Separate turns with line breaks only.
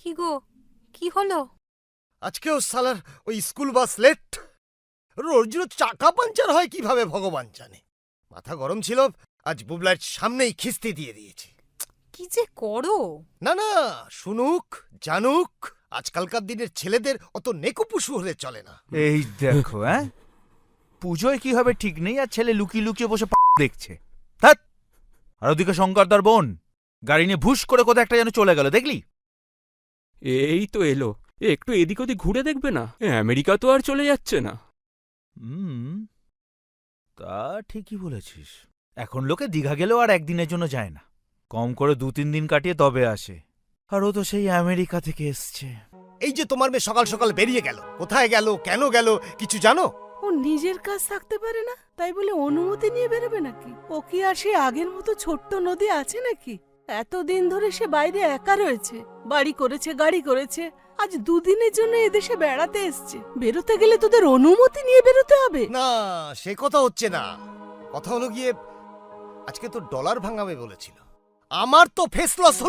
কি গো, কি হলো?
আজকেও সালার ওই স্কুল বাস লেট। রোজ রোজ চাকা পাঞ্চার হয় কিভাবে ভগবান জানে। মাথা গরম ছিল, আজ বুবলার সামনেই খিস্তি দিয়ে দিয়েছি।
কি যে করো!
না না, শুনুক জানুক, আজকালকার দিনের ছেলেদের অত নেকুপুসু হলে চলে না।
এই দেখো, পুজোয় কি হবে ঠিক নেই, আর ছেলে লুকিয়ে লুকিয়ে বসে দেখছে। ধ্যাৎ! আর ওদিকে শঙ্করদার বোন গাড়ি নিয়ে ভুস করে কোথায় একটা যেন চলে গেল, দেখলি?
এই তো এলো, একটু এদিক ওদিক ঘুরে দেখবে না? আমেরিকা তো আর চলে যাচ্ছে না।
তা ঠিকই বলেছিস। এখন লোকে দীঘা গেলেও আর একদিনের জন্য যায় না, কম করে 2-3 দিন কাটিয়ে তবে আসে। আর ও তো সেই আমেরিকা থেকে এসছে।
এই যে তোমার মেয়ে সকাল সকাল বেরিয়ে গেল, কোথায় গেল, কেন গেল, কিছু জানো?
ও নিজের কাজ থাকতে পারে না, তাই বলে অনুমতি নিয়ে বেরোবে নাকি? ও কি আর সে আগের মতো ছোট্ট নদী আছে নাকি? এতদিন ধরে সে বাইরে একা রয়েছে, বাড়ি করেছে, গাড়ি করেছে, আজ 2 দিনের জন্য এদেশে বেড়াতে এসছে। বেরোতে গেলে তোদের অনুমতি নিয়ে বেরোতে হবে।
না, সে কথা হচ্ছে না। কথা হলো গিয়ে, আজকে তো ডলার ভাঙাবে বলেছিল। আমার তো ফেস লস হলো।